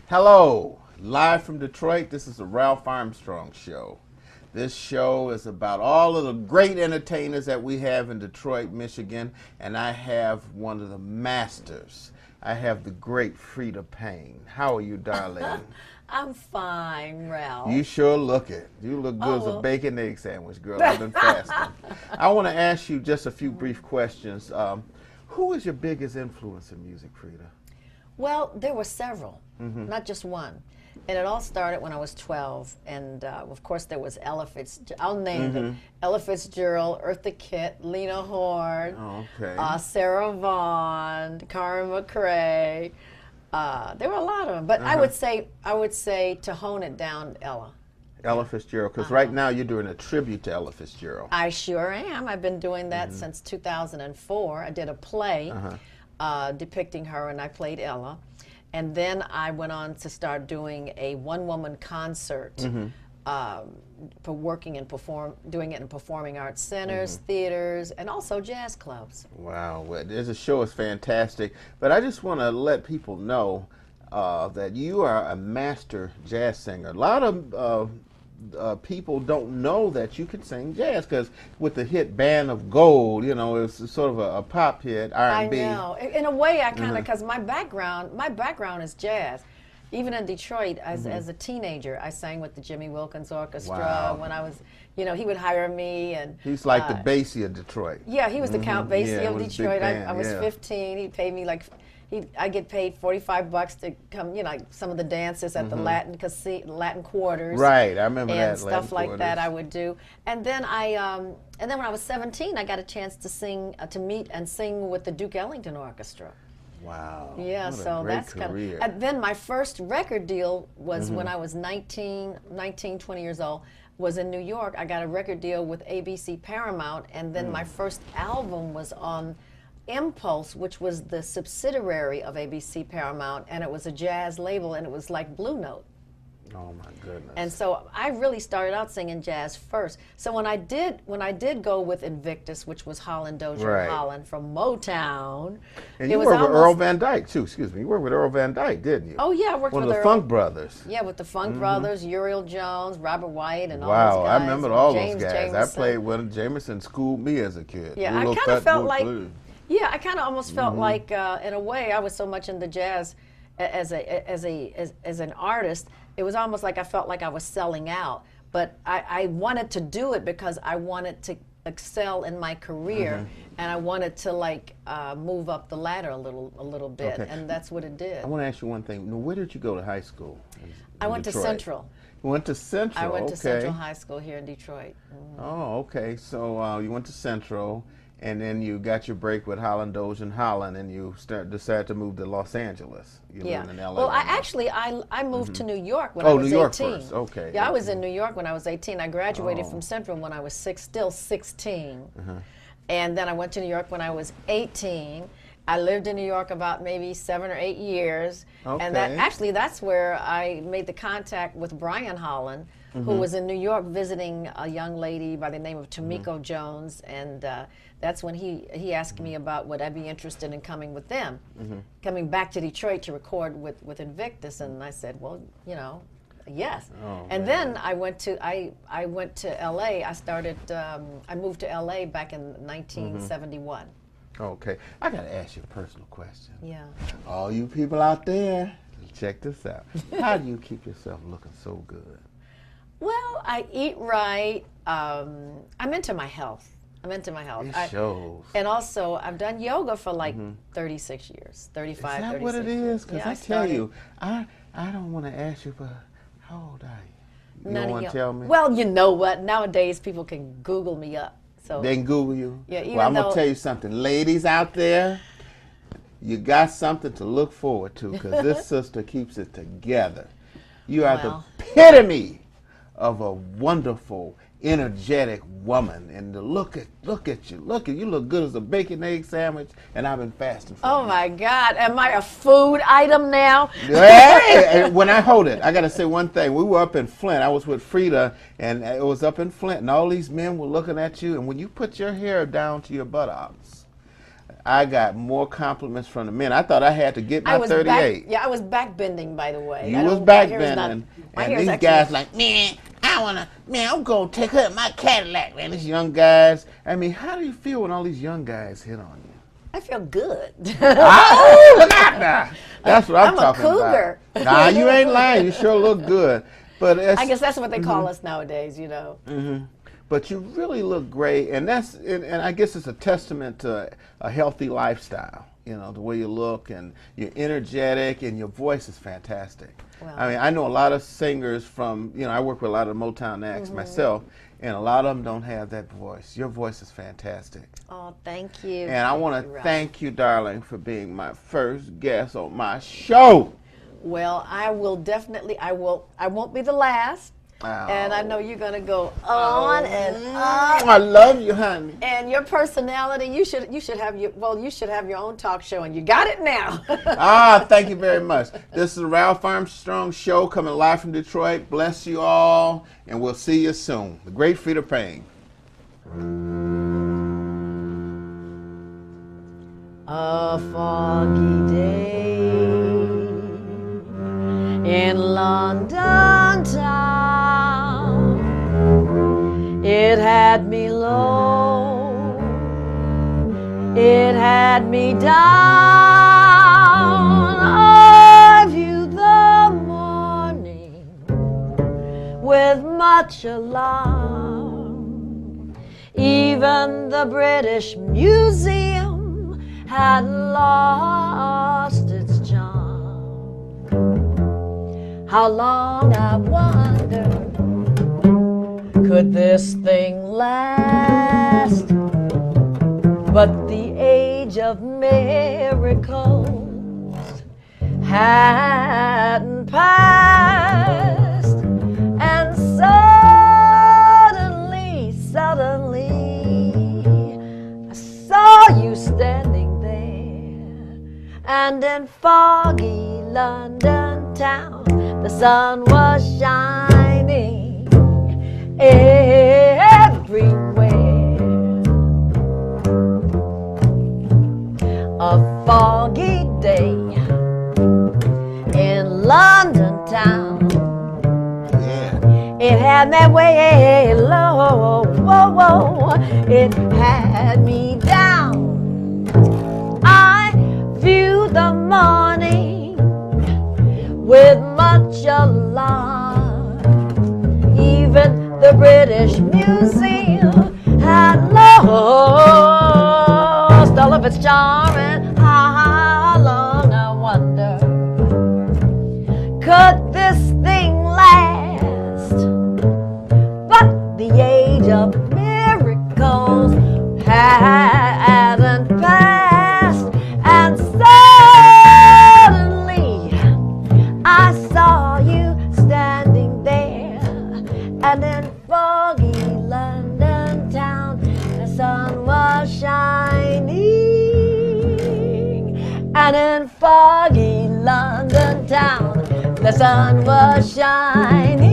Hello, live from Detroit. This is the Ralphe Armstrong Show. This show is about all of the great entertainers that we have in Detroit, Michigan, and I have one of the masters. I have the great Freda Payne. How are you, darling? I'm fine, Ralph. You sure look it. You look good as a bacon egg sandwich, girl. I've been fasting. I want to ask you just a few brief questions. Who is your biggest influence in music, Freda? Well, there were several, not just one. And it all started when I was 12. And of course, there was Ella Fitzgerald. I'll name them. Ella Fitzgerald, Eartha Kitt, Lena Horne, Sarah Vaughan, Karen McRae. There were a lot of them. But I would say to hone it down, Ella. Ella Fitzgerald, because right now you're doing a tribute to Ella Fitzgerald. I sure am. I've been doing that since 2004. I did a play depicting her, and I played Ella. And then I went on to start doing a one-woman concert for working and doing it in performing arts centers, theaters, and also jazz clubs. Wow, well, the show is fantastic. But I just want to let people know that you are a master jazz singer. A lot of people don't know that you can sing jazz, because with the hit Band of Gold, you know, it's sort of a pop hit, R&B. I know. In a way, I kind of, because my background is jazz. Even in Detroit, as a teenager, I sang with the Jimmy Wilkins Orchestra. When I was, you know, he would hire me, and he's like the Basie of Detroit. Yeah, he was the Count Basie of Detroit. I was 15. He paid me like. I get paid $45 to come, you know, like some of the dances at the Latin Quarters. Right, I remember that. And stuff like that I would do. And then and then when I was 17, I got a chance to sing, to meet and sing with the Duke Ellington Orchestra. Wow. Yeah, so that's kind of. And then my first record deal was when I was 19, 20 years old. Was in New York. I got a record deal with ABC Paramount, and then my first album was on Impulse, which was the subsidiary of ABC Paramount, and it was a jazz label, and it was like Blue Note. Oh my goodness! And so I really started out singing jazz first. So when I did go with Invictus, which was Holland Dozier and Holland from Motown, and you worked with Earl Van Dyke too. Excuse me, you worked with Earl Van Dyke, didn't you? Oh yeah, I worked with one of the Funk Brothers. Yeah, with the Funk Brothers, Uriel Jones, Robert White, and all Wow, those guys. I remember all those guys. Jameson. I played with Jameson. Schooled me as a kid. Yeah, I kind of felt like. Yeah, I kind of almost felt like, in a way, I was so much into jazz as an artist. It was almost like I felt like I was selling out. But I wanted to do it because I wanted to excel in my career, and I wanted to move up the ladder a little bit, and that's what it did. I want to ask you one thing. Now, where did you go to high school? I went to Central. You went to Central. I went to Central High School here in Detroit. Oh, okay. So you went to Central. And then you got your break with Holland Dozier and Holland, and you decided to move to Los Angeles. You lived in LA. Well, I moved to New York when I was 18. Oh, New York first. Okay. Yeah, I was in New York when I was 18. I graduated from Central when I was still 16. And then I went to New York when I was 18. I lived in New York about maybe 7 or 8 years. Okay. And that's where I made the contact with Brian Holland, who was in New York visiting a young lady by the name of Tomiko Jones, and that's when he asked me about would I be interested in coming with them, coming back to Detroit to record with Invictus, and I said, well, you know, yes. Oh, and then I went to L.A. I moved to L.A. back in 1971. Okay, I gotta ask you a personal question. Yeah. All you people out there, check this out. How do you keep yourself looking so good? Well, I eat right. I'm into my health. It shows. And also, I've done yoga for like 36 years, 35, Is that 36 what it is? Because yeah, I tell you, I don't want to ask you, but how old are you? You don't want to tell me? Well, you know what? Nowadays, people can Google me up. So they can Google you? Yeah, well, I'm going to tell you something. Ladies out there, you got something to look forward to, because this sister keeps it together. You are the epitome of a wonderful, energetic woman, and to look at you, you look good as a bacon egg sandwich, and I've been fasting for you. My God, am I a food item now? Hey, when I hold it, I got to say one thing. We were up in Flint. I was with Freda, and it was up in Flint, and all these men were looking at you, and when you put your hair down to your buttocks, I got more compliments from the men. I thought I had to get my 38. I was back bending, by the way. You was back bending. And these guys like, man, I'm going to take her in my Cadillac, man. These young guys. I mean, how do you feel when all these young guys hit on you? I feel good. Oh, look out now. That's what I'm talking about. I'm a cougar. Nah, you ain't lying. You sure look good. But I guess that's what they call us nowadays, you know. Mm-hmm. But you really look great, and I guess it's a testament to a healthy lifestyle. You know, the way you look, and you're energetic, and your voice is fantastic. Well, I mean, I know a lot of singers from, you know, I work with a lot of Motown acts myself, and a lot of them don't have that voice. Your voice is fantastic. Oh, thank you. And I want to thank you, darling, for being my first guest on my show. Well, I will definitely, I won't be the last. Oh. And I know you're going to go on and on. I love you, honey. And your personality, you should have your own talk show, and you got it now. Thank you very much. This is the Ralphe Armstrong Show coming live from Detroit. Bless you all, and we'll see you soon. The great Freda Payne. A foggy day in London town, it had me low, it had me down. I viewed the morning with much alarm. Even the British Museum had lost its charm. How long, I wonder, could this thing last? But the age of miracles hadn't passed, and suddenly I saw you standing there, and in foggy London town the sun was shining everywhere. A foggy day in London town, it had me way low, it had me down. I viewed the morning with much alarm. Even the British Museum had lost all of its charm. And how long, I wonder, could this thing last? But the age of miracles hadn't passed, and suddenly I saw you standing there, and in foggy London town the sun was shining, and in foggy London town the sun was shining.